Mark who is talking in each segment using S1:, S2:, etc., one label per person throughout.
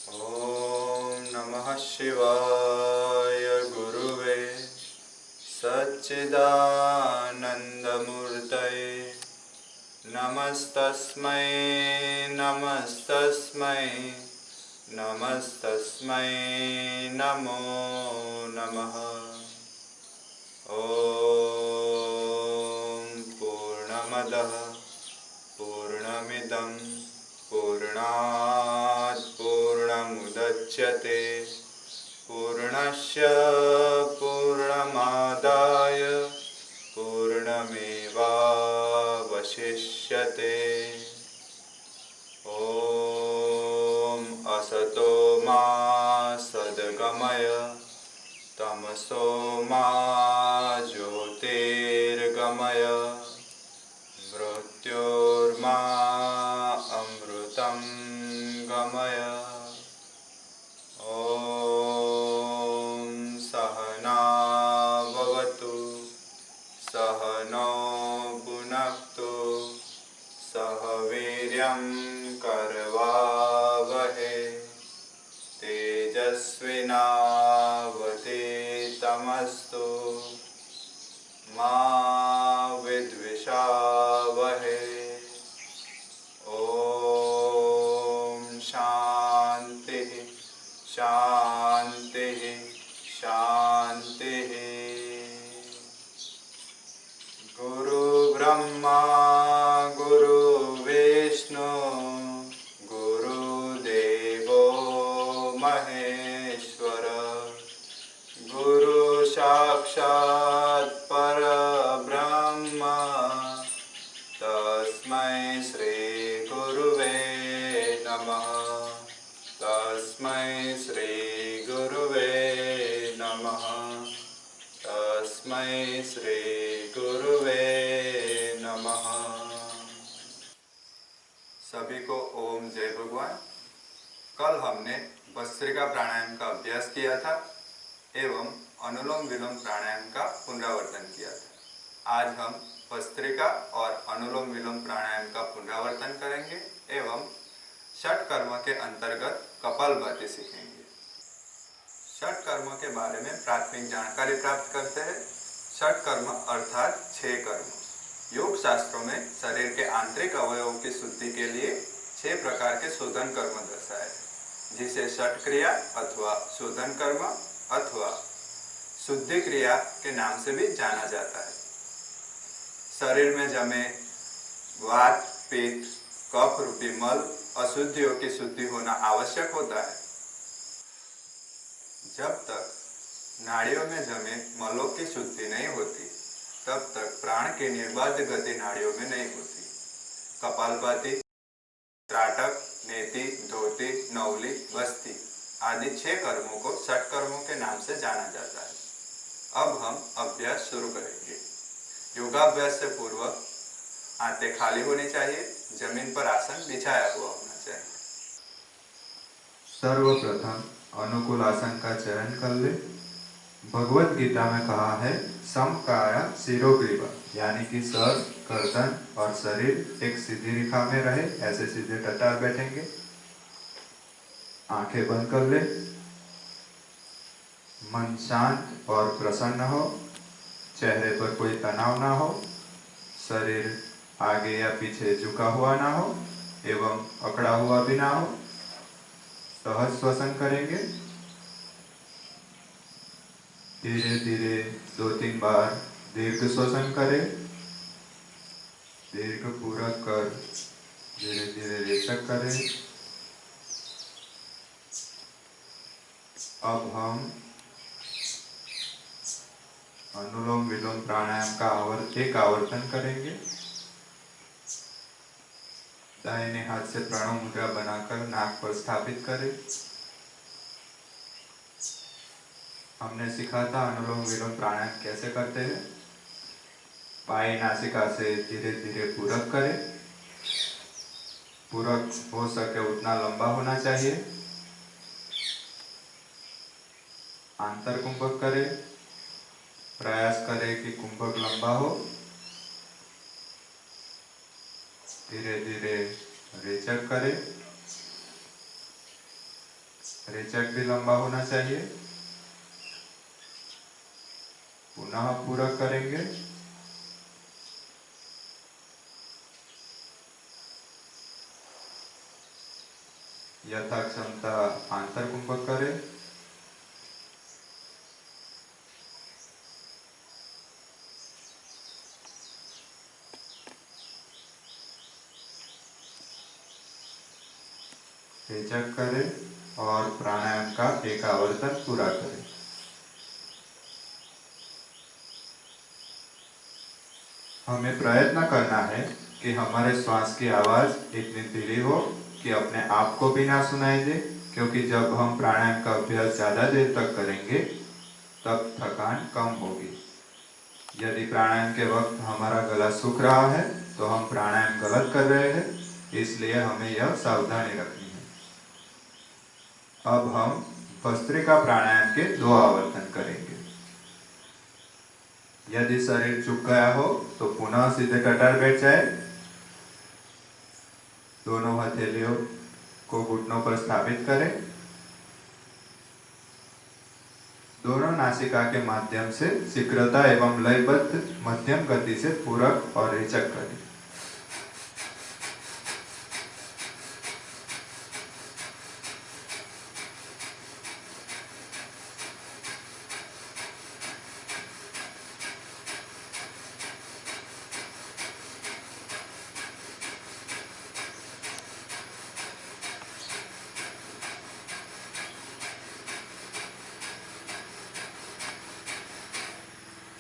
S1: ॐ नमः शिवाय गुरुवे सच्चिदानन्दमूर्तये नमस्तस्मै नमस्तस्मै नमस्तस्मै नमो नमः। ॐ पूर्णमदः पूर्णमिदं पूर्णात् पूर्णमुदच्यते पूर्णस्य पूर्णमादाय पूर्णमेवावशिष्यते। ॐ असतो मा सद्गमय तमसो मा ज्योतिर्गमय मृत्योर्मा अमृतं गमय। ॐ सहना भवतु सहनौ भुनक्तु सह वीर्यं करवावहै तेजस्विनावधीतमस्तु मा विद्विषावहै। ॐ शान्तिः शान्तिः शान्तिः। गुरु ब्रह्मा गुरु विष्णु गुरुदेवो महेश्वर गुरु साक्षात् परब्रह्म तस्मै श्री गुरुवे नमः तस्मै श्री गुरुवे नमः तस्मै श्री गुरुवे नमः। सभी को ओम जय भगवान। कल हमने भस्त्रिका प्राणायाम का अभ्यास किया था एवं अनुलोम विलोम प्राणायाम का पुनरावर्तन किया था। आज हम भस्त्रिका और अनुलोम विलोम प्राणायाम का पुनरावर्तन करेंगे एवं षट कर्म के अंतर्गत कपालभाति सीखेंगे। षट कर्म के बारे में प्राथमिक जानकारी प्राप्त करते हैं। षट कर्म अर्थात 6 कर्म। योग शास्त्रों में शरीर के आंतरिक अवयवों की शुद्धि के लिए 6 प्रकार के शोधन कर्म दर्शाए हैं, जिसे षट क्रिया अथवा शोधन कर्म अथवा शुद्धि क्रिया के नाम से भी जाना जाता है। शरीर में जमे वात पित्त कफ रूपी मल अशुद्धियों की शुद्धि होना आवश्यक होता है। जब तक नाड़ियों में जमे मलों की शुद्धि नहीं होती तब तक प्राण की निर्बाध गति नाड़ियों में नहीं होती। कपालभाति त्राटक नेति धोती नवली बस्ती आदि 6 कर्मों को षट कर्मों के नाम से जाना जाता है। अब हम अभ्यास शुरू करेंगे। योगाभ्यास से पूर्व आंतें खाली होनी चाहिए, जमीन पर आसन बिछाया हुआ होना चाहिए। सर्वप्रथम अनुकूल आसन का चयन कर ले। भगवत गीता में कहा है समकाया शिरोग्रीवा, यानी कि सर गर्दन और शरीर एक सीधी रेखा में रहे, ऐसे सीधे टटार बैठेंगे। आंखें बंद कर ले। मन शांत और प्रसन्न हो, चेहरे पर कोई तनाव ना हो, शरीर आगे या पीछे झुका हुआ ना हो एवं अकड़ा हुआ भी ना हो। सहज श्वसन करेंगे। धीरे धीरे 2-3 बार दीर्घ श्वसन करें। दीर्घ पूरक कर धीरे धीरे रेचक करें। अब हम अनुलोम विलोम प्राणायाम का एक आवर्तन करेंगे। दाहिने हाथ से प्रणव मुद्रा बनाकर नाक पर स्थापित करें। हमने सीखा था अनुलोम विलोम प्राणायाम कैसे करते हैं। बाएं नासिका से धीरे धीरे पूरक करें। पूरक हो सके उतना लंबा होना चाहिए। आंतर कुंभक करें। प्रयास करें कि कुंभक लंबा हो। धीरे धीरे रेचक करें। रेचक भी लंबा होना चाहिए। पुनः पूरक करेंगे। यथा क्षमता आंतर कुंभक करें। रेचक करें और प्राणायाम का एक आवर्तन पूरा करें। हमें प्रयत्न करना है कि हमारे श्वास की आवाज इतनी धीरे हो कि अपने आप को भी ना सुनाई दे, क्योंकि जब हम प्राणायाम का अभ्यास ज्यादा देर तक करेंगे तब थकान कम होगी। यदि प्राणायाम के वक्त हमारा गला सूख रहा है तो हम प्राणायाम गलत कर रहे हैं, इसलिए हमें यह सावधानी रखनी है। अब हम भस्त्रिका प्राणायाम के 2 आवर्तन करेंगे। यदि शरीर झुक गया हो तो पुनः सीधे कटार बैठ जाए। दोनों हथेलियों को घुटनों पर स्थापित करें। दोनों नासिका के माध्यम से शीघ्रता एवं लयबद्ध मध्यम गति से पूरक और रेचक करें।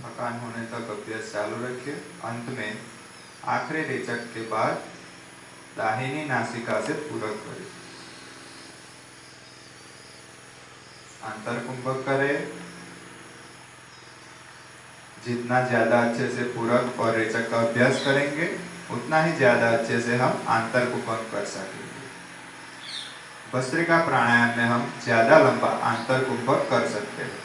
S1: थकान होने तक अभ्यास चालू रखिए। अंत में आखिरी रेचक के बाद दाहिनी नासिका से पूरक करें। अंतर कुंभक करें। जितना ज्यादा अच्छे से पूरक और रेचक का अभ्यास करेंगे उतना ही ज्यादा अच्छे से हम आंतर कुंभक कर सकेंगे। भस्त्रिका प्राणायाम में हम ज्यादा लंबा आंतर कुंभक कर सकते हैं।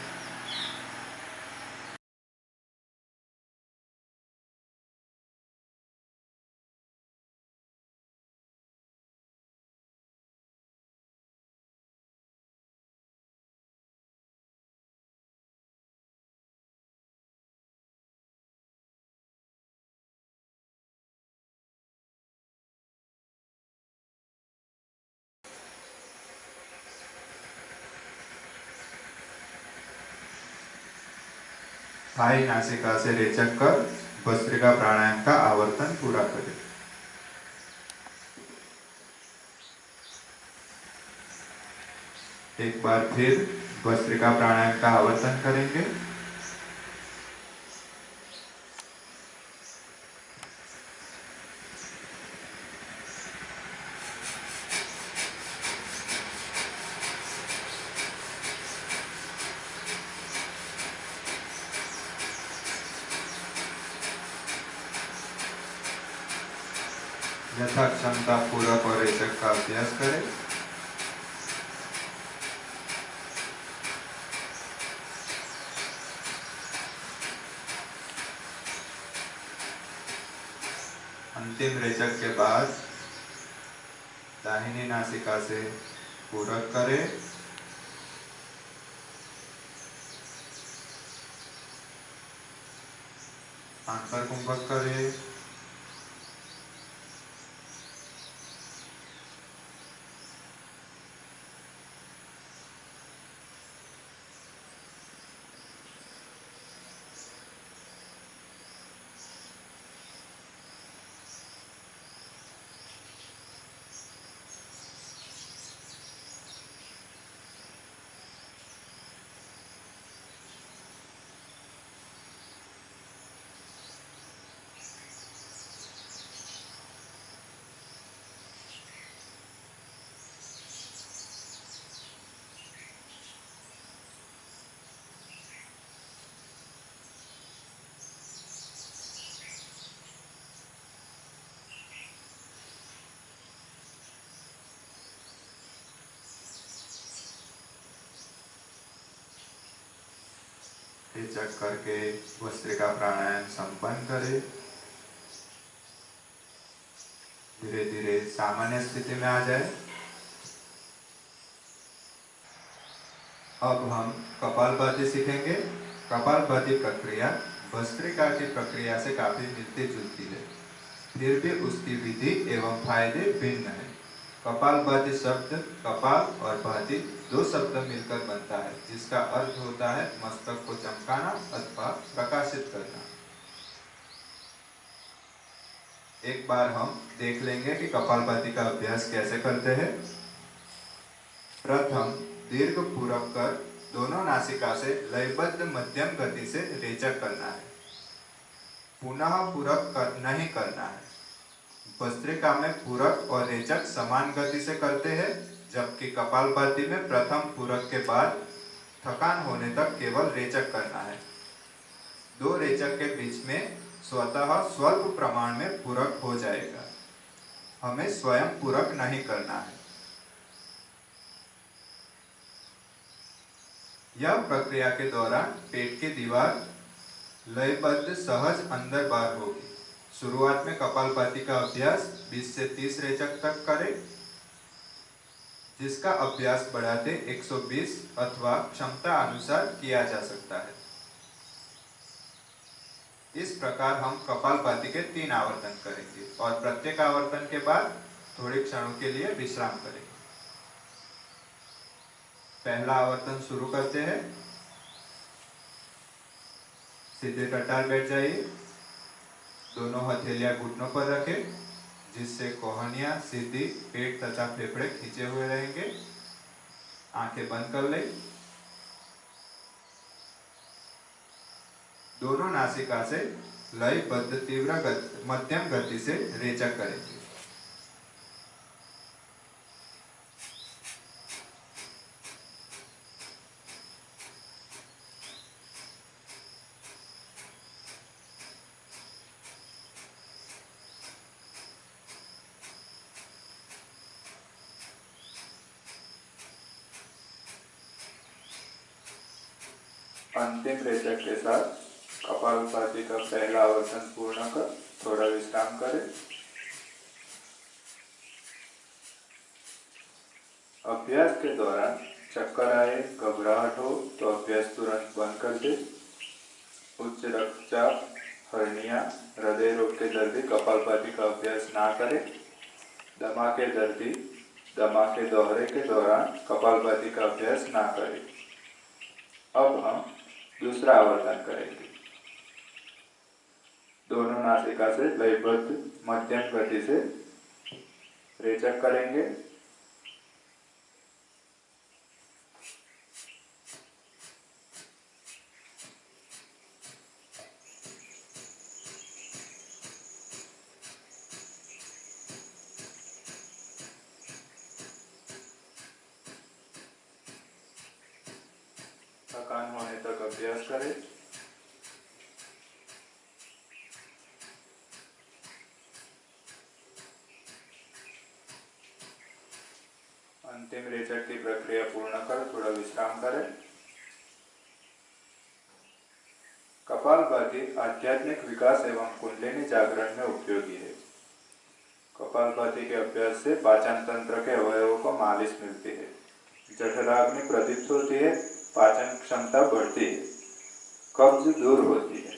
S1: बाई नासिका से रेचक कर भस्त्रिका प्राणायाम का आवर्तन पूरा करें। एक बार फिर भस्त्रिका प्राणायाम का आवर्तन करेंगे। यथा क्षमता पूरक और रेचक का अभ्यास करें। अंतिम रेचक के बाद दाहिनी नासिका से पूरक करें। आंतर कुंभक करें। रेचक करके भस्त्रिका प्राणायाम संपन्न करें। धीरे धीरे सामान्य स्थिति में आ जाए। अब हम कपालभाति सीखेंगे। कपालभाति प्रक्रिया भस्त्रिका की प्रक्रिया से काफी मिलती जुलती है, फिर भी उसकी विधि एवं फायदे भिन्न है। कपालभाति शब्द कपाल और भाति दो शब्द मिलकर बनता है, जिसका अर्थ होता है मस्तक को चमकाना अथवा प्रकाशित करना। एक बार हम देख लेंगे कि कपालभाति का अभ्यास कैसे करते हैं। प्रथम दीर्घ पूरक कर दोनों नासिका से लयबद्ध मध्यम गति से रेचक करना है। पुनः पूरक नहीं करना है। भस्त्रिका में पूरक और रेचक समान गति से करते हैं, जबकि कपालभाति में प्रथम पूरक के बाद थकान होने तक केवल रेचक करना है। दो रेचक के बीच में स्वतः स्वल्प प्रमाण में पूरक हो जाएगा। हमें स्वयं पूरक नहीं करना है। यह प्रक्रिया के दौरान पेट की दीवार लयबद्ध सहज अंदर बाहर होगी। शुरुआत में कपालभाति का अभ्यास 20 से 30 रेचक तक करें, जिसका अभ्यास बढ़ाते 120 अथवा क्षमता अनुसार किया जा सकता है। इस प्रकार हम कपालभाति के 3 आवर्तन करेंगे और प्रत्येक आवर्तन के बाद थोड़े क्षणों के लिए विश्राम करेंगे। पहला आवर्तन शुरू करते हैं। सीधे कटार बैठ जाइए। दोनों हथेलियां घुटनों पर रखें, जिससे कोहनियां सीधी, पेट तथा फेफड़े खींचे हुए रहेंगे। आंखें बंद कर लें। दोनों नासिका से लयबद्ध तीव्र मध्यम गति से रेचक करेंगे। अंतिम रेचक के साथ कपालभाति का पहला आवर्तन पूर्ण कर थोड़ा विश्राम करें। अभ्यास के दौरान चक्कर आए, घबराहट हो तो अभ्यास तुरंत बंद कर दे। उच्च रक्तचाप, हर्निया, हृदय रोग के दर्दी कपालभाति का अभ्यास ना करें। दमा के दौरे के दौरान कपालभाति का अभ्यास ना करें। अब हम दूसरा आवर्तन करेंगे। दोनों नासिका से लयबद्ध मध्यम गति से रेचक करेंगे। थकान होने तक अभ्यास करें। अंतिम रेचक की प्रक्रिया पूर्ण कर थोड़ा विश्राम करें। कपालभाति आध्यात्मिक विकास एवं कुंडलिनी जागरण में उपयोगी है। कपालभाति के अभ्यास से पाचन तंत्र के अवयवों को मालिश मिलती है, जठराग्नि प्रदीप्त होती है, पाचन क्षमता बढ़ती है, कब्ज दूर होती है।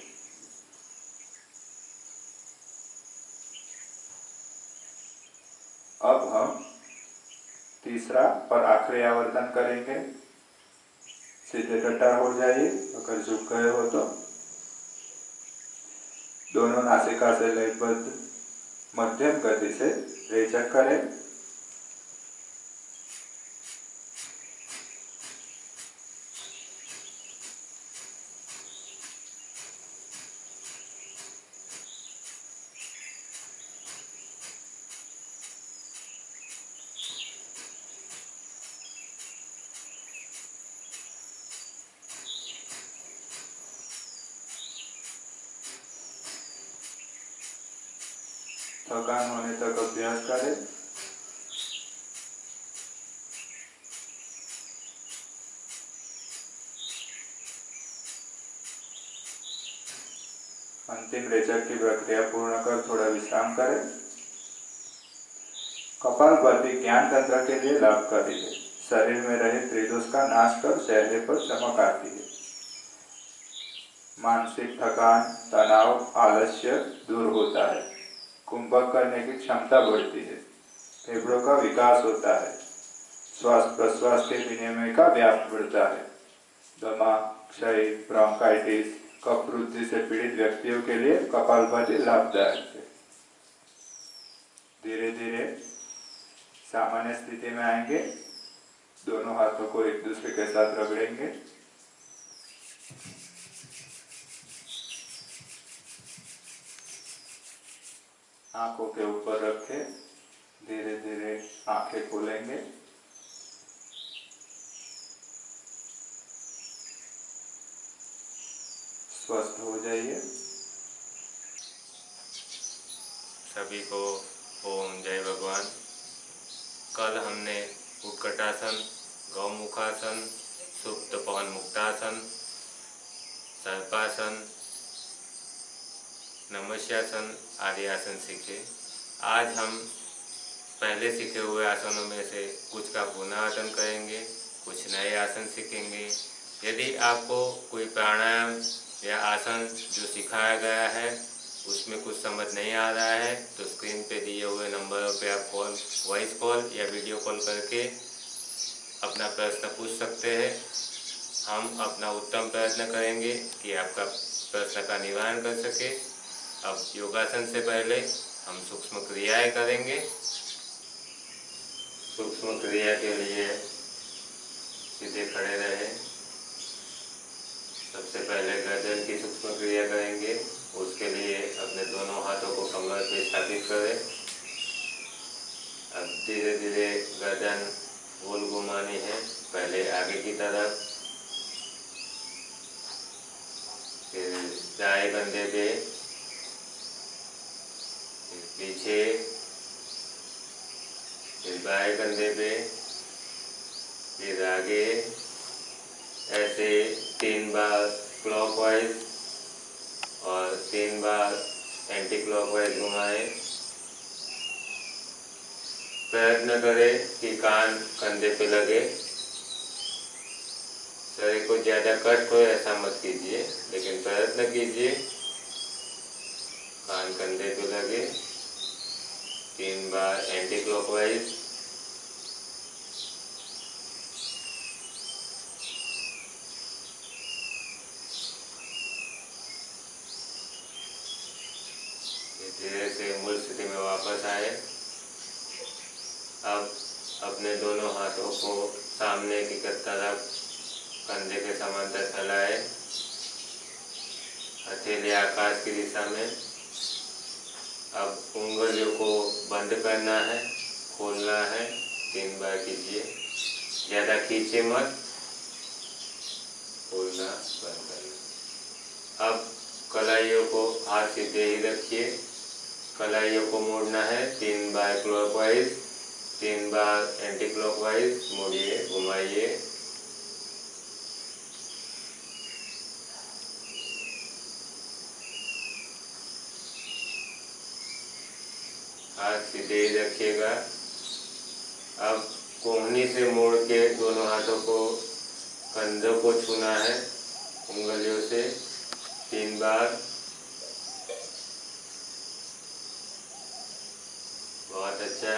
S1: अब हम तीसरा और आखिरी आवर्तन करेंगे। सीधे कटार हो जाइए। अगर झुक गए हो तो दोनों नासिका से लयबद्ध मध्यम गति से रेचक करें। थकान होने तक अभ्यास करें। अंतिम रेचक की प्रक्रिया पूर्ण कर थोड़ा विश्राम करें। कपालभाति ज्ञान तंत्र के लिए लाभकारी है।
S2: शरीर में रहे त्रिदोष का नाश कर चेहरे पर चमक आती है। मानसिक थकान, तनाव, आलस्य दूर होता है। कुंभक करने की क्षमता बढ़ती है। फेफड़ों का विकास होता है। श्वास प्रश्वास के विनिमय का व्याप बढ़ता है। दमा, क्षय, ब्रोंकाइटिस, कफ वृद्धि से पीड़ित व्यक्तियों के लिए कपालभाति लाभदायक है। धीरे धीरे सामान्य स्थिति में आएंगे। दोनों हाथों को एक दूसरे के साथ रगड़ेंगे। आंखों के ऊपर रखें। धीरे धीरे आंखें खोलेंगे। स्वस्थ हो जाइए।
S3: सभी को ओम जय भगवान। कल हमने उत्कटासन, गौमुखासन, सुप्त पवन मुक्तासन, सर्पासन, नमस्यासन आदि आसन सीखे। आज हम पहले सीखे हुए आसनों में से कुछ का पुनरावर्तन करेंगे, कुछ नए आसन सीखेंगे। यदि आपको कोई प्राणायाम या आसन जो सिखाया गया है उसमें कुछ समझ नहीं आ रहा है तो स्क्रीन पे दिए हुए नंबरों पे आप वॉइस कॉल या वीडियो कॉल करके अपना प्रश्न पूछ सकते हैं। हम अपना उत्तम प्रयत्न करेंगे कि आपका प्रश्न का निवारण कर सके। अब योगासन से पहले हम सूक्ष्म क्रियाएं करेंगे। सूक्ष्म क्रिया के लिए सीधे खड़े रहें। सबसे पहले गर्दन की सूक्ष्म क्रिया करेंगे। उसके लिए अपने दोनों हाथों को कमर पे स्थापित करें। अब धीरे धीरे गर्दन गोल घुमानी है। पहले आगे की तरफ, फिर दाएं कंधे पे, फिर पीछे, फिर बाएं कंधे पे, फिर आगे। ऐसे 3 बार क्लॉकवाइज और 3 बार एंटी क्लॉकवाइज घुमाएं। प्रयत्न करें कि कान कंधे पे लगे। शरीर को ज़्यादा कष्ट हो ऐसा मत कीजिए, लेकिन प्रयत्न कीजिए कान कंधे पे लगे। 3 बार एंटी क्लॉकवाइज। धीरे से मूल स्थिति में वापस आए। अब अपने दोनों हाथों को सामने की तरफ कंधे के समांतर फैलाए। हथेली आकाश की दिशा में। अब उंगलियों को बंद करना है, खोलना है। 3 बार कीजिए। ज़्यादा खींचे मत, खोलना बंद करना। अब कलाइयों को हाथ सीधे ही रखिए। कलाइयों को मोड़ना है 3 बार क्लॉकवाइज, 3 बार एंटी क्लॉकवाइज। मोड़िए, घुमाइए। हाथ सीधे ही रखिएगा। अब कोहनी से मोड़ के दोनों हाथों को कंधों को छूना है उंगलियों से 3 बार। बहुत अच्छा।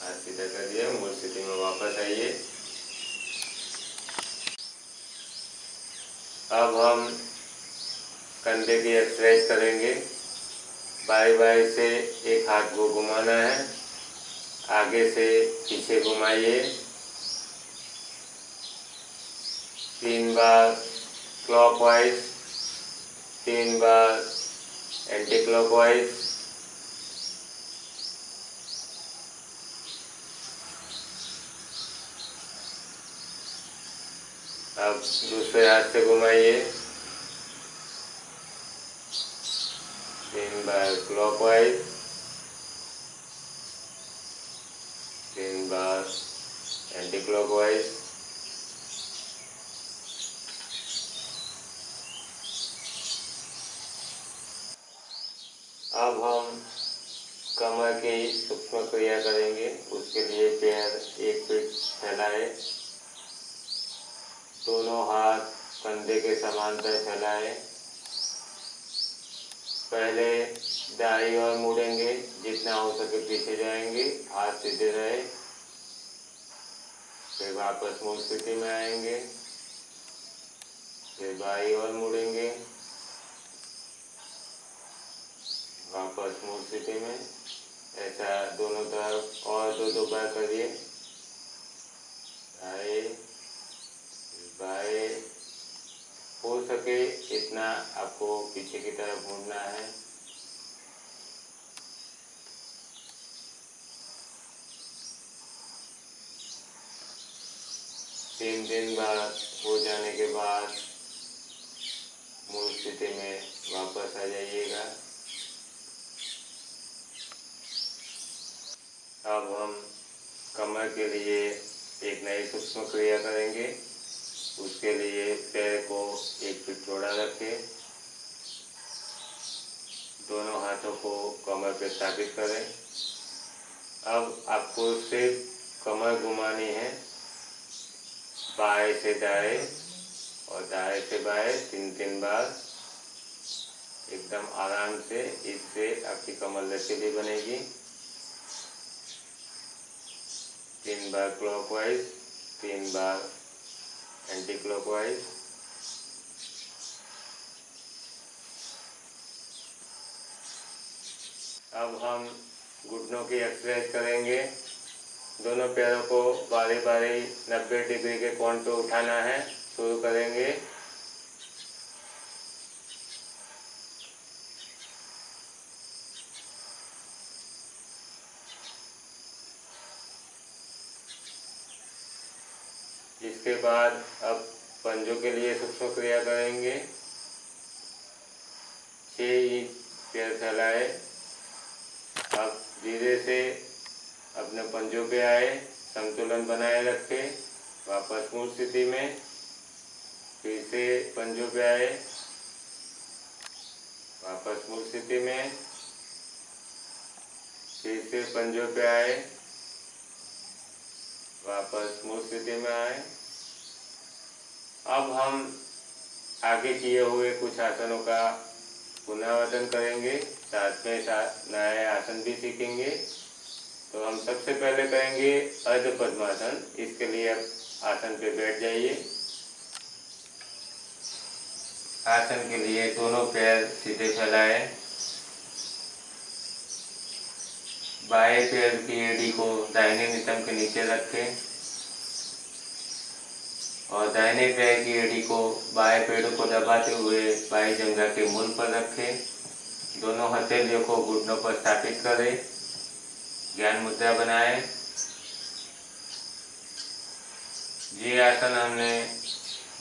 S3: हाथ सीधा करिए, मूल स्थिति में वापस आइए। अब हम कंधे की एक्सरसाइज करेंगे। बाएं बाएं से एक हाथ को घुमाना है। आगे से पीछे घुमाइए। 3 बार क्लॉकवाइज, 3 बार एंटी क्लॉकवाइज। अब दूसरे हाथ से घुमाइए। 3 बार क्लॉकवाइज, 3 बार एंटी क्लॉकवाइज। अब हम कमर की सूक्ष्म क्रिया करेंगे। उसके लिए पैर एक पीठ फैलाए, दोनों हाथ कंधे के समांतर फैलाए। पहले दाईं ओर मुड़ेंगे, जितना हो सके पीछे जाएंगे, हाथ सीधे रहे। फिर वापस मूल स्थिति में आएंगे, फिर बाईं ओर मुड़ेंगे, वापस मूल स्थिति में। ऐसा दोनों तरफ और दो बार करिए। दाएं बाएं, हो सके इतना आपको पीछे की तरफ मुड़ना है। तीन बार हो जाने के बाद मूल स्थिति में वापस आ जाइएगा। अब हम कमर के लिए एक नई सूक्ष्म क्रिया करेंगे। उसके लिए पैर को एक फीट चौड़ा रखें, दोनों हाथों को कमर पे स्थापित करें। अब आपको सिर्फ कमर घुमानी है, बाएं से दाएं और दाएं से बाएं 3 बार, एकदम आराम से। इससे आपकी कमर लचीली बनेगी। 3 बार क्लॉकवाइज, 3 बार एंटी क्लॉकवाइज। अब हम घुटनों की एक्सरसाइज करेंगे। दोनों पैरों को बारी बारी 90 डिग्री के कोण पे उठाना है। शुरू करेंगे। इसके बाद अब पंजों के लिए सूक्ष्म क्रिया करेंगे। 6 इंच पैर फैलाए। अब धीरे से अपने पंजों पे आए, संतुलन बनाए रखें। वापस मूल स्थिति में, फिर से पंजों पे आए, वापस मूल स्थिति में, फिर से पंजों पे आए, वापस मूल स्थिति में आए। अब हम आगे किए हुए कुछ आसनों का पुनरावर्तन करेंगे, साथ में नए आसन भी सीखेंगे। तो हम सबसे पहले करेंगे अर्ध पद्मासन। इसके लिए अब आसन पे बैठ जाइए। आसन के लिए दोनों पैर सीधे फैलाए, बाएं पैर की एड़ी को दाहिने नितंब के नीचे रखें और दाहिने पैर की एड़ी को बाएं पेड़ को दबाते हुए बाएं जंघा के मूल पर रखें। दोनों हथेलियों को घुटनों पर स्थापित करें, ज्ञान मुद्रा बनाएं। ये आसन हमने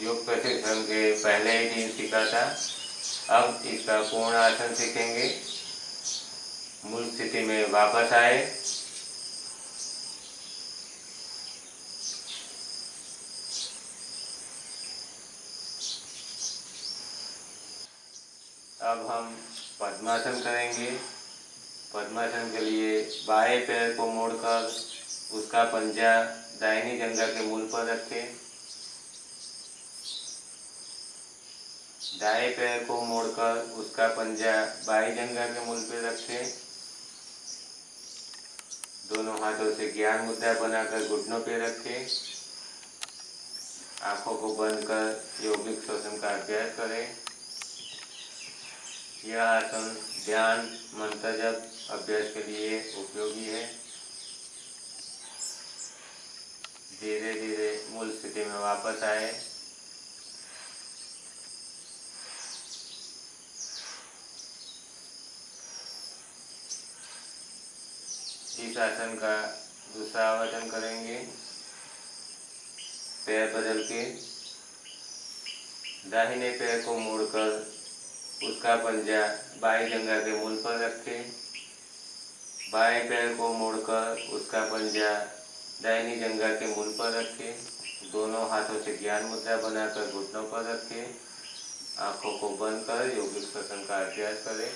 S3: योग प्रशिक्षण के पहले ही दिन सीखा था। अब इसका पूर्ण आसन सीखेंगे। मूल स्थिति में वापस आए, अब हम पद्मासन करेंगे। पद्मासन के लिए बाएं पैर को मोड़कर उसका पंजा दाहिनी जंघा के मूल पर रखें। दाएं पैर को मोड़कर उसका पंजा बाएं जंघा के मूल पर रखें। दोनों हाथों से ज्ञान मुद्रा बनाकर घुटनों पे रखें। आंखों को बंद कर यौगिक श्वसन का अभ्यास करें। यह आसन ध्यान मंत्र जप अभ्यास के लिए उपयोगी है। धीरे धीरे मूल स्थिति में वापस आए। इस आसन का दूसरा आवर्तन करेंगे। पैर बदल के दाहिने पैर को मोड़कर उसका पंजा बाएं जंघा के मूल पर रखें। बाएं पैर को मोड़कर उसका पंजा दाहिनी जंघा के मूल पर रखें। दोनों हाथों से ज्ञान मुद्रा बनाकर घुटनों पर रखें। आंखों को बंद कर यौगिक श्वसन का अभ्यास करें।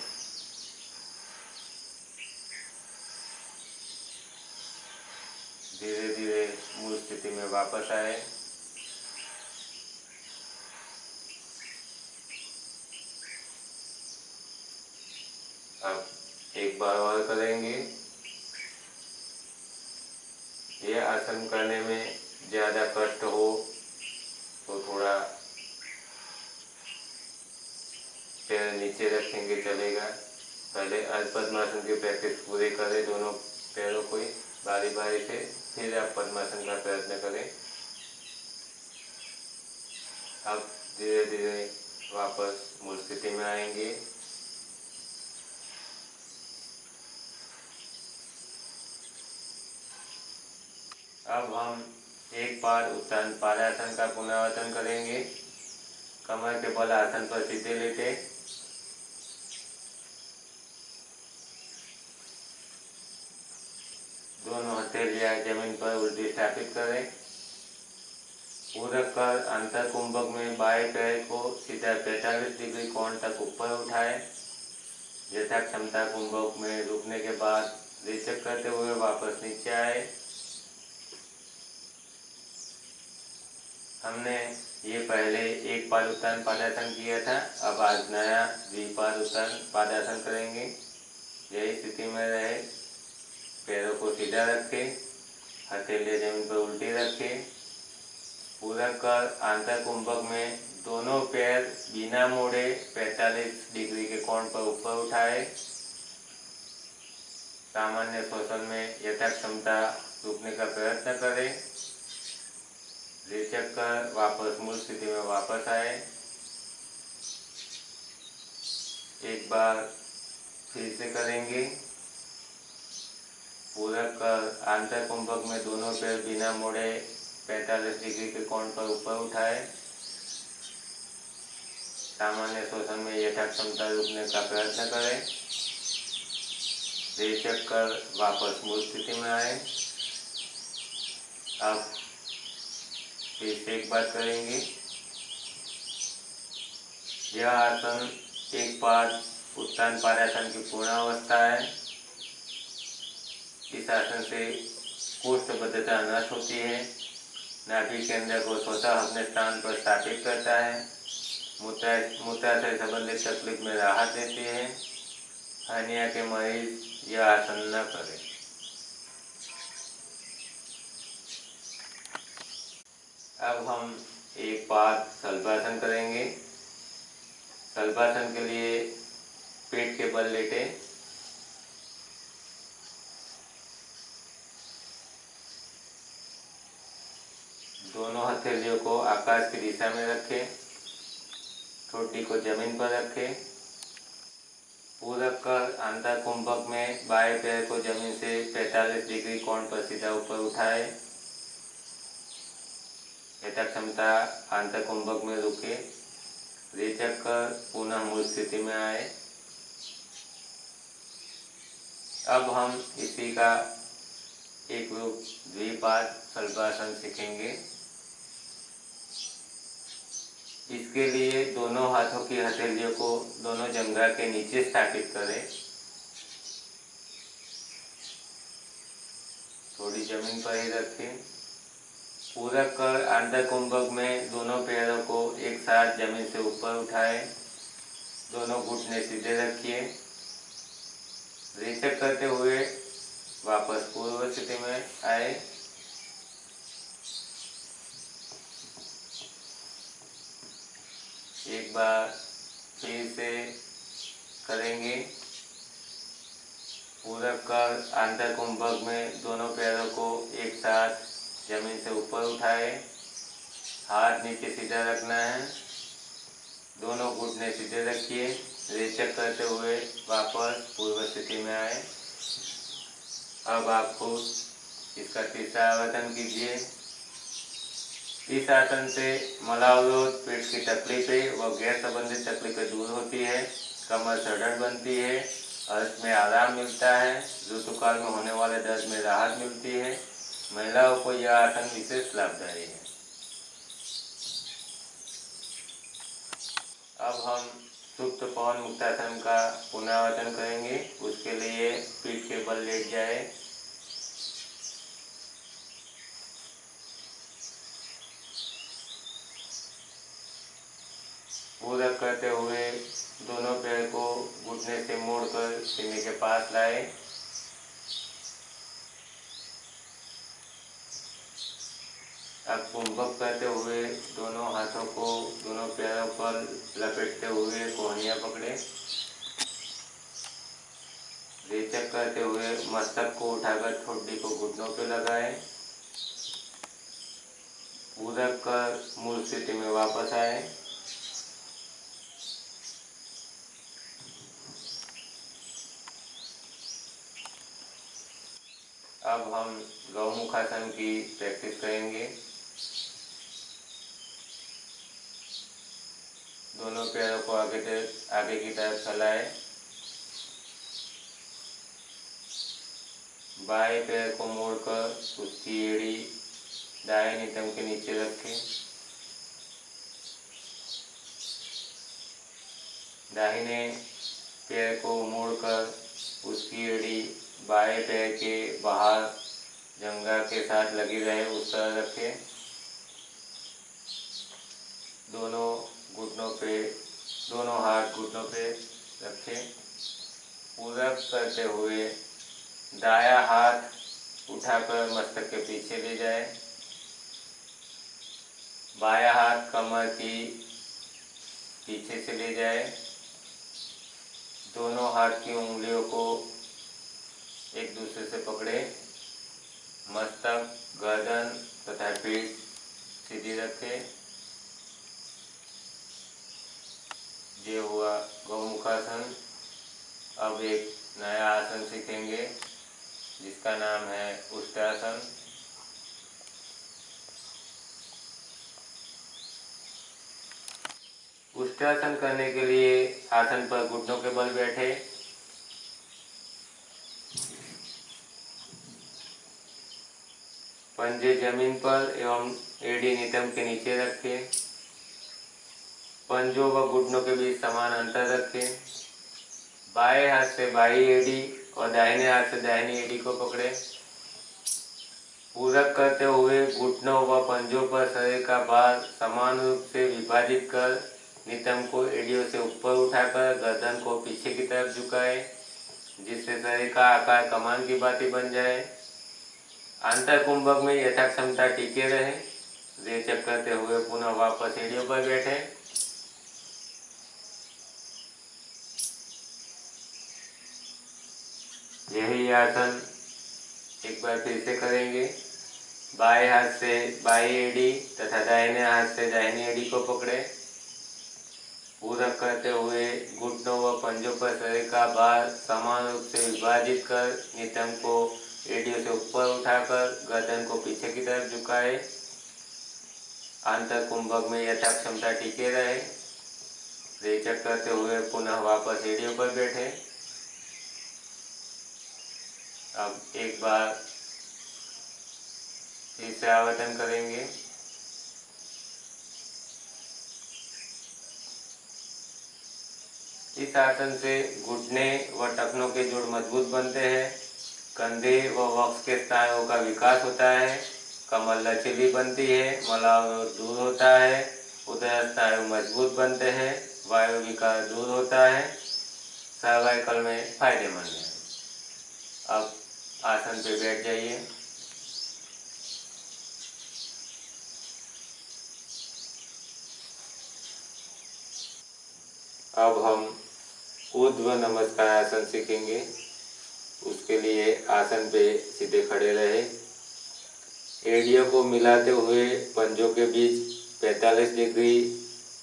S3: धीरे धीरे मूल स्थिति में वापस आए। अब एक बार और करेंगे। यह आसन करने में ज़्यादा कष्ट हो तो थोड़ा पैर नीचे रखेंगे चलेगा। पहले अर्ध पद्मासन की प्रैक्टिस पूरी करें दोनों पैरों को बारी बारी से, फिर आप पद्मासन का प्रयत्न करें। अब धीरे धीरे वापस मूल स्थिति में आएंगे। अब हम एक बार उत्तान पादासन का पुनरावर्तन करेंगे। कमर के बल आसन पर सीधे लेटे, दोनों हथेलियां जमीन पर उल्टी स्थापित करें। ऊरक कर अंतर कुंभक में बाएं पैर को सीधा 45 डिग्री कोण तक ऊपर उठाएं। यथा क्षमता कुंभक में रुकने के बाद रेचक करते हुए वापस नीचे आए। हमने ये पहले एक पाद उत्तान पादासन किया था, अब आज नया द्विपाद उत्तान पादासन करेंगे। यही स्थिति में रहे, पैरों को सीधा रखें, हथेलियां जमीन पर उल्टी रखें। पूरक कर आंतर कुंभक में दोनों पैर बिना मोड़े 45 डिग्री के कोण पर ऊपर उठाए। सामान्य श्वसन में यथा क्षमता रुकने का प्रयत्न करें। रेचक कर वापस मूल स्थिति में वापस आए। एक बार फिर से करेंगे। पूरक कर आंतर कुंभक में दोनों पैर बिना मोड़े 45 डिग्री के कोण पर ऊपर उठाए। सामान्य श्वसन में यथा क्षमता रुकने का प्रयत्न करें। रेचक कर वापस मूल स्थिति में आए। अब फिर से एक बार करेंगे। यह आसन एक पाद उत्तान पादासन की पूर्ण अवस्था है। इस आसन से कोष्ठबद्धता नष्ट होती है। नाभि केंद्र को स्वतः अपने स्थान पर स्थापित करता है। मूत्राशय संबंधित तकलीफ में राहत देती है। हर्निया के मरीज यह आसन न करें। अब हम एक पाद शल्भासन करेंगे। शल्भासन के लिए पेट के बल लेटे, दोनों हथेलियों को आकाश की दिशा में रखें, ठोडी को जमीन पर रखें। पूरक कर आंतर कुंभक में बाएं पैर को जमीन से 45 डिग्री कोण पर सीधा ऊपर उठाए। यथा क्षमता आंतर कुंभक में रुके। रेचक कर पुनः मूल स्थिति में आए। अब हम इसी का एक रूप द्विपाद शल्भासन सीखेंगे। इसके लिए दोनों हाथों की हथेलियों को दोनों जंघा के नीचे स्थापित करें। थोड़ी जमीन पर ही रखें। पूरक कर आंतर कुंभक में दोनों पैरों को एक साथ जमीन से ऊपर उठाएं। दोनों घुटने सीधे रखिए। रेचक करते हुए वापस पूर्व स्थिति में आए। एक बार फिर से करेंगे। पूरक कर आंतर कुंभक में दोनों पैरों को एक साथ जमीन से ऊपर उठाए। हाथ नीचे सीधा रखना है। दोनों घुटने सीधे रखिए। रेचक करते हुए वापस पूर्व स्थिति में आए। अब आप खुद इसका तीसरा आवर्तन कीजिए। इस आसन से मलावरोध, पेट की तकलीफें व गैस संबंधित तकलीफें दूर होती है। कमर सड़न बनती है। अर्थ में आराम मिलता है। ऋतुकाल में होने वाले दर्द में राहत मिलती है। महिलाओं को यह आसन विशेष लाभदायी है। अब हम सुप्त पवन मुक्तासन का पुनरावर्तन करेंगे। उसके लिए पीठ के बल लेट जाए। पूरक करते हुए दोनों पैर को घुटने से मोड़कर सीने के पास लाए। अब कुंभक करते हुए दोनों हाथों को दोनों पैरों पर लपेटते हुए कोहनियाँ पकड़े। रेचक करते हुए मस्तक को उठाकर ठोड़ी को घुटनों पे लगाए। पूरक कर मूल स्थिति में वापस आए। अब हम गौमुखासन की प्रैक्टिस करेंगे। दोनों पैरों को आगे की तरफ फैलाए। बाएं पैर को मोड़कर उसकी एड़ी दाएं नितंब के नीचे रखें। दाहिने पैर को मोड़कर उसकी एड़ी बाएं पैर के बाहर जंघा के साथ लगी रहे उस तरह रखें। दोनों हाथ घुटनों पे रखें। पूरक करते हुए दायां हाथ उठाकर मस्तक के पीछे ले जाए। बायां हाथ कमर की पीछे से ले जाए। दोनों हाथ की उंगलियों को एक दूसरे से पकड़े। मस्तक, गर्दन तथा पीठ सीधी रखें। ये हुआ गौमुखासन। अब एक नया आसन सीखेंगे जिसका नाम है उष्ट्रासन। उष्ट्रासन करने के लिए आसन पर घुटनों के बल बैठे। पंजे जमीन पर एवं एड़ी नितंब के नीचे रखें। पंजों व घुटनों के बीच समान अंतर रखें। बाएं हाथ से बाईं एड़ी और दाहिने हाथ से दाहिनी एड़ी को पकड़े। पूरक करते हुए घुटनों व पंजों पर शरीर का भार समान रूप से विभाजित कर नितंब को एड़ियों से ऊपर उठाकर गर्दन को पीछे की तरफ झुकाए, जिससे शरीर का आकार कमान की भांति बन जाए। आंतर कुंभक में यथाक्षमता टिके रहे। रेचक करते हुए पुनः वापस एड़ियों पर बैठे। यही आसन एक बार फिर से करेंगे। बाएं हाथ से बाईं एड़ी तथा दाहिने हाथ से दाहिनी एड़ी को पकड़े। पूरक करते हुए घुटनों व पंजों पर शरीर का भार समान रूप से विभाजित कर नितंब को एड़ियों से ऊपर उठाकर गर्दन को पीछे की तरफ झुकाए। आंतर कुंभक में यथाक्षमता टिके रहे। रेचक करते हुए पुनः वापस एड़ियों पर बैठे। अब एक बार फिर से आवर्तन करेंगे। इस आसन से घुटने व टखनों के जोड़ मजबूत बनते हैं। कंधे व वक्ष के स्नायुओं का विकास होता है। कमर लचीली बनती है। मलावरोध दूर होता है। उदर स्नायु मजबूत बनते हैं। वायु विकार दूर होता है। सर्वाइकल में फायदेमंद है। अब आसन पे बैठ जाइए। अब हम ऊर्ध्व नमस्कार आसन सीखेंगे। उसके लिए आसन पे सीधे खड़े रहे। एड़ियों को मिलाते हुए पंजों के बीच 45 डिग्री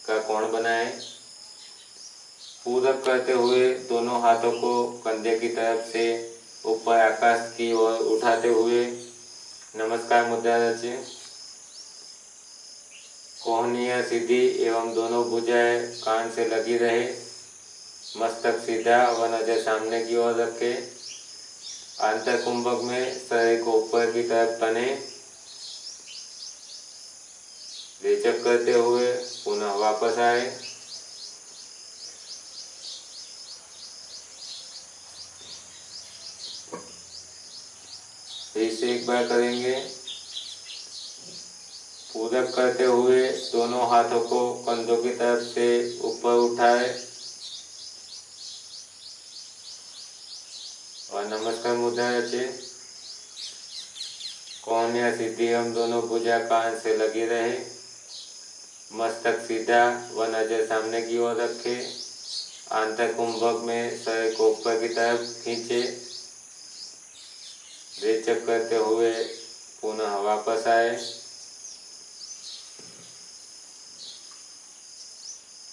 S3: का कोण बनाएं। पूरक करते हुए दोनों हाथों को कंधे की तरफ से ऊपर आकाश की ओर उठाते हुए नमस्कार मुद्रा रखें। कोहनियाँ सीधी एवं दोनों भुजाएं कान से लगी रहे। मस्तक सीधा व नजर सामने की ओर रखें। आंतर कुंभक में शरीर को ऊपर की तरफ तने। रेचक करते हुए पुनः वापस आए। फिर से एक बार करेंगे। पूरक करते हुए दोनों हाथों को कंधों की तरफ से ऊपर उठाए और नमस्कार मुद्रा रचे। कोण या सीधी हम दोनों भुजा कान से लगी रहे। मस्तक सीधा व नजर सामने की ओर रखे। आंतर कुंभक में शरीर को ऊपर की तरफ खींचे। रेचक करते हुए पुनः वापस आए।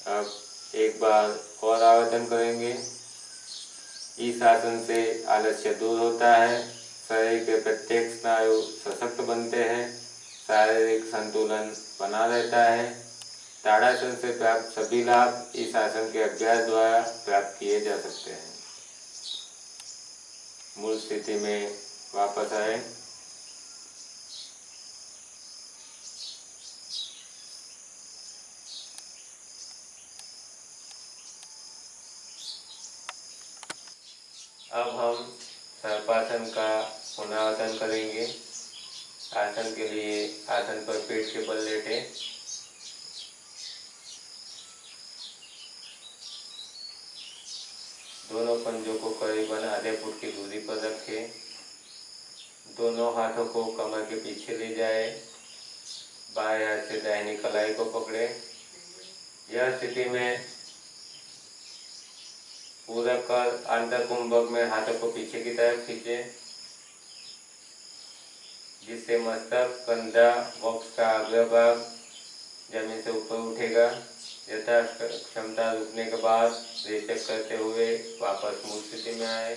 S3: अब एक बार और आवर्तन करेंगे। इस आसन से आलस्य दूर होता है, शरीर के प्रत्येक स्नायु सशक्त बनते हैं, शारीरिक संतुलन बना रहता है। ताड़ासन से प्राप्त सभी लाभ इस आसन के अभ्यास द्वारा प्राप्त किए जा सकते हैं। मूल स्थिति में वापस आए। अब हम सर्पासन का पुनरावर्तन करेंगे। आसन के लिए आसन पर पेट के बल लेटे। दोनों पंजों को करीबन आधे फुट की दूरी पर रखें। दोनों हाथों को कमर के पीछे ले जाए। बाएं हाथ से दाहिनी कलाई को पकड़े। यह स्थिति में पूरक कर अंतर कुंभक में हाथों को पीछे की तरफ खींचे, जिससे मस्तक, कंधा, वक्ष का अग्र भाग जमीन से ऊपर उठेगा। यथा क्षमता रुकने के बाद रेचक करते हुए वापस मूल स्थिति में आए।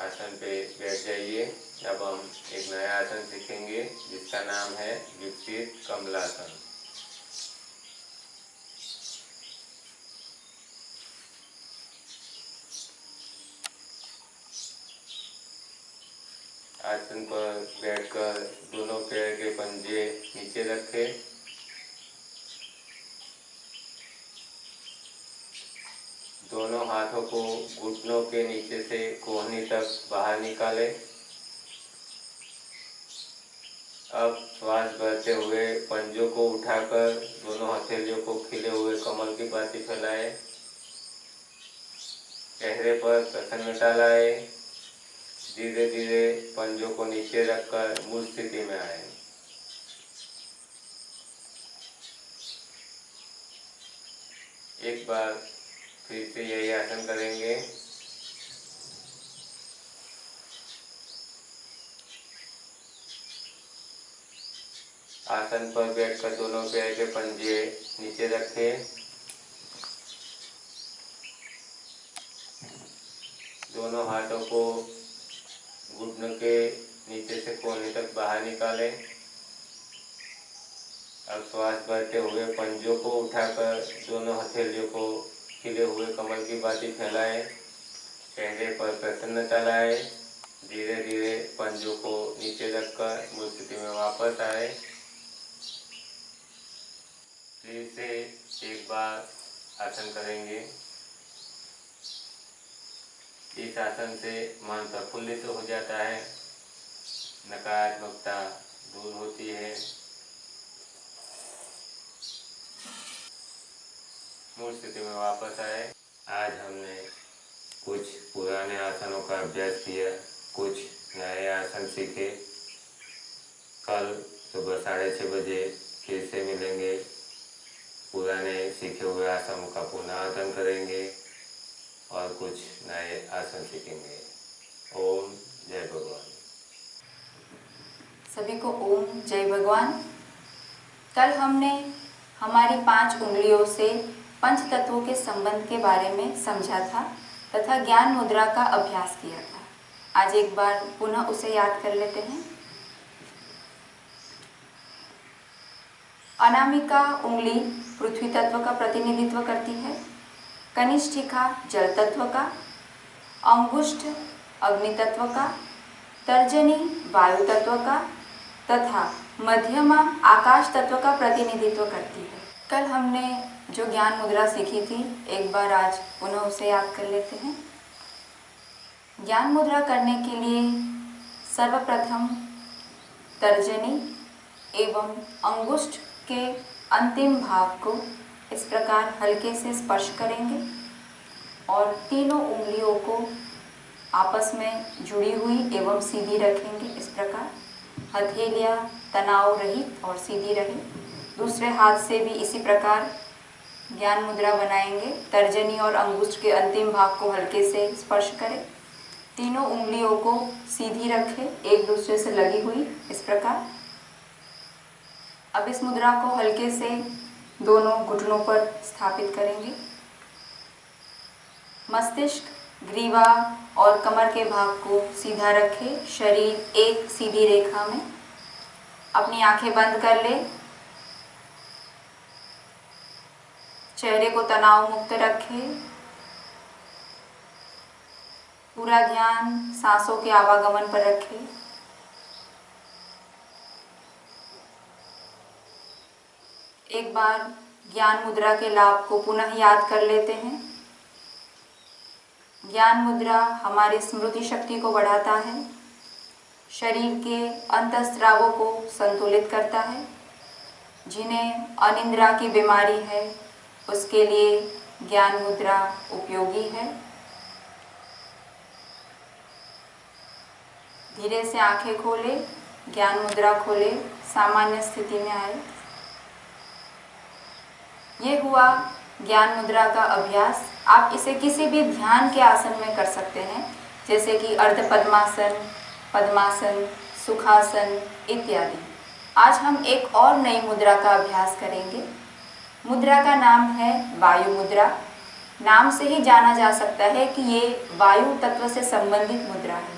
S3: आसन पे बैठ जाइए। अब हम एक नया आसन सीखेंगे जिसका नाम है विकसित कमलासन। आसन पर बैठकर दोनों पैर के पंजे नीचे रखें। दोनों हाथों को घुटनों के नीचे से कोहनी तक बाहर निकालें। अब श्वास भरते हुए पंजों को उठाकर दोनों हथेलियों को खिले हुए कमल की भांति फैलाएं। चेहरे पर प्रसन्नता लाए। धीरे धीरे पंजों को नीचे रखकर मूल स्थिति में आए। एक बार फिर से यही आसन करेंगे। आसन पर बैठकर दोनों पैर के पंजे नीचे रखें। दोनों हाथों को घुटनों के नीचे से कोहनी तक बाहर निकालें। अब श्वास भरते हुए पंजों को उठाकर दोनों हथेलियों को खिले हुए कमल की भांति फैलाएं। चेहरे पर प्रसन्नता लाए। धीरे धीरे पंजों को नीचे रखकर मूल स्थिति में वापस आए। फिर से एक बार आसन करेंगे। इस आसन से मन प्रफुल्लित हो जाता है, नकारात्मकता दूर होती है। मूल स्थिति में वापस आए। आज हमने कुछ पुराने आसनों का अभ्यास किया, कुछ नए आसन सीखे। कल सुबह 6:30 बजे फिर से मिलेंगे। पुराने सीखे हुए आसनों का पुनरावर्तन करेंगे और कुछ नए आसन सीखेंगे। ओम जय भगवान।
S4: सभी को ओम जय भगवान। कल हमने हमारी 5 उंगलियों से पंच तत्वों के संबंध के बारे में समझा था तथा ज्ञान मुद्रा का अभ्यास किया था। आज एक बार पुनः उसे याद कर लेते हैं। अनामिका उंगली पृथ्वी तत्व का प्रतिनिधित्व करती है, कनिष्ठिका जल तत्व का, अंगुष्ठ अग्नि तत्व का, तर्जनी वायु तत्व का तथा मध्यमा आकाश तत्व का प्रतिनिधित्व करती है। कल हमने जो ज्ञान मुद्रा सीखी थी, एक बार आज पुनः उसे याद कर लेते हैं। ज्ञान मुद्रा करने के लिए सर्वप्रथम तर्जनी एवं अंगुष्ठ के अंतिम भाग को इस प्रकार हल्के से स्पर्श करेंगे और तीनों उंगलियों को आपस में जुड़ी हुई एवं सीधी रखेंगे। इस प्रकार हथेलियां तनाव रहित और सीधी रहे। दूसरे हाथ से भी इसी प्रकार ज्ञान मुद्रा बनाएंगे। तर्जनी और अंगुष्ठ के अंतिम भाग को हल्के से स्पर्श करें। तीनों उंगलियों को सीधी रखें, एक दूसरे से लगी हुई, इस प्रकार। अब इस मुद्रा को हल्के से दोनों घुटनों पर स्थापित करेंगे। मस्तिष्क, ग्रीवा और कमर के भाग को सीधा रखें। शरीर एक सीधी रेखा में। अपनी आंखें बंद कर ले। चेहरे को तनाव मुक्त रखें। पूरा ध्यान सांसों के आवागमन पर रखें। एक बार ज्ञान मुद्रा के लाभ को पुनः याद कर लेते हैं। ज्ञान मुद्रा हमारी स्मृति शक्ति को बढ़ाता है, शरीर के अंतःस्रावों को संतुलित करता है। जिन्हें अनिद्रा की बीमारी है उसके लिए ज्ञान मुद्रा उपयोगी है। धीरे से आंखें खोले, ज्ञान मुद्रा खोले, सामान्य स्थिति में आए। ये हुआ ज्ञान मुद्रा का अभ्यास। आप इसे किसी भी ध्यान के आसन में कर सकते हैं, जैसे कि अर्ध पद्मासन, पद्मासन, सुखासन इत्यादि। आज हम एक और नई मुद्रा का अभ्यास करेंगे। मुद्रा का नाम है वायु मुद्रा। नाम से ही जाना जा सकता है कि ये वायु तत्व से संबंधित मुद्रा है।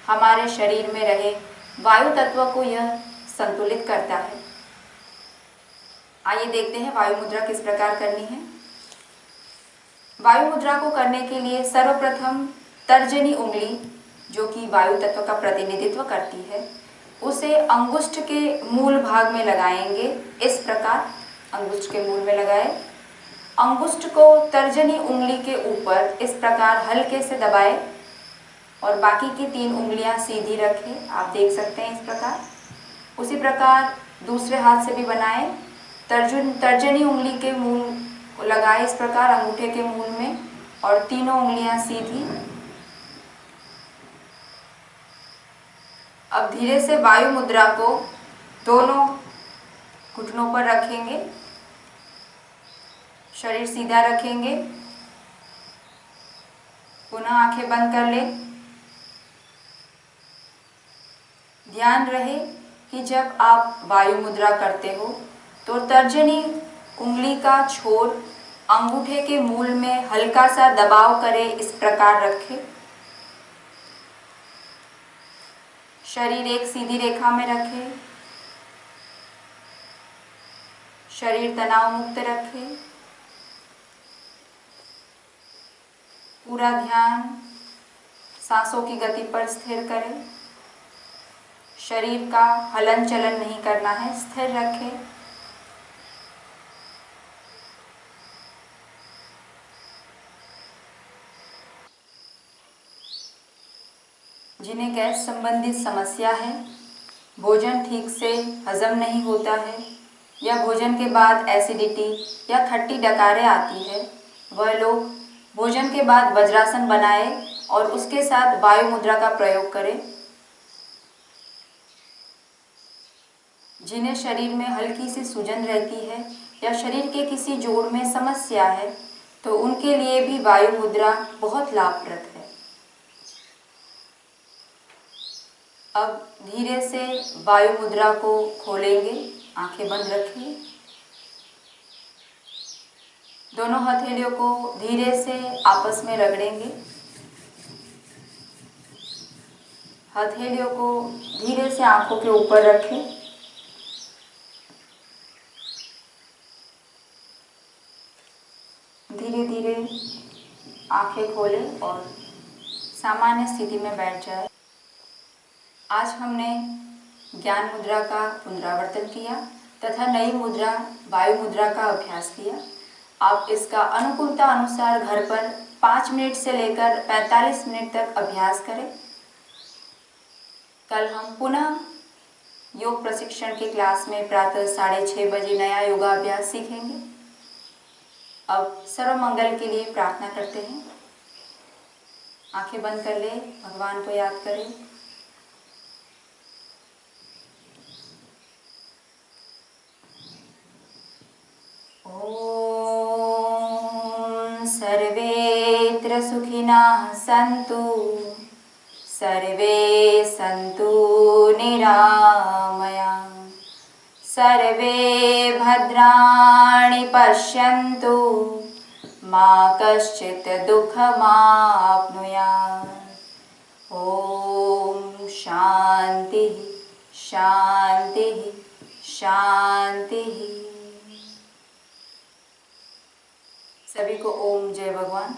S4: हमारे शरीर में रहे वायु तत्व को यह संतुलित करता है। आइए देखते हैं वायु मुद्रा किस प्रकार करनी है। वायु मुद्रा को करने के लिए सर्वप्रथम तर्जनी उंगली, जो कि वायु तत्व का प्रतिनिधित्व करती है, उसे अंगुष्ठ के मूल भाग में लगाएंगे। इस प्रकार अंगुष्ठ के मूल में लगाए। अंगुष्ठ को तर्जनी उंगली के ऊपर इस प्रकार हल्के से दबाए और बाकी की 3 उंगलियां सीधी रखें। आप देख सकते हैं इस प्रकार। उसी प्रकार दूसरे हाथ से भी बनाएं। तर्जनी उंगली के मूल लगाए इस प्रकार अंगूठे के मूल में और तीनों उंगलियां सीधी। अब धीरे से वायु मुद्रा को दोनों घुटनों पर रखेंगे। शरीर सीधा रखेंगे। पुनः आंखें बंद कर ले। ध्यान रहे कि जब आप वायु मुद्रा करते हो तो तर्जनी उंगली का छोर अंगूठे के मूल में हल्का सा दबाव करे, इस प्रकार रखें। शरीर एक सीधी रेखा में रखें। शरीर तनाव मुक्त रखें। पूरा ध्यान सांसों की गति पर स्थिर करें। शरीर का हलन चलन नहीं करना है, स्थिर रखें। जिन्हें गैस संबंधित समस्या है, भोजन ठीक से हजम नहीं होता है या भोजन के बाद एसिडिटी या खट्टी डकारें आती है, वह लोग भोजन के बाद वज्रासन बनाए और उसके साथ वायु मुद्रा का प्रयोग करें। जिन्हें शरीर में हल्की सी सूजन रहती है या शरीर के किसी जोड़ में समस्या है, तो उनके लिए भी वायु मुद्रा बहुत लाभप्रद है। अब धीरे से वायु मुद्रा को खोलेंगे। आंखें बंद रखिए। दोनों हथेलियों को धीरे से आपस में रगड़ेंगे। हथेलियों को धीरे से आंखों के ऊपर रखें। धीरे धीरे आंखें खोलें और सामान्य स्थिति में बैठ जाए। आज हमने ज्ञान मुद्रा का पुनरावर्तन किया तथा नई मुद्रा वायु मुद्रा का अभ्यास किया। आप इसका अनुकूलता अनुसार घर पर 5 मिनट से लेकर 45 मिनट तक अभ्यास करें। कल हम पुनः योग प्रशिक्षण की क्लास में प्रातः 6:30 बजे नया योगाभ्यास सीखेंगे। अब सर्व मंगल के लिए प्रार्थना करते हैं। आंखें बंद कर ले, भगवान को याद करें। ओम सर्वेत्र सुखिनः सन्तु, सर्वे सन्तु निरामयाः, सर्वे भद्राणि पश्यन्तु, मा कश्चित् दुःखमाप्नुयात्। ओम शांति शांति शांति। सभी को ओम जय भगवान।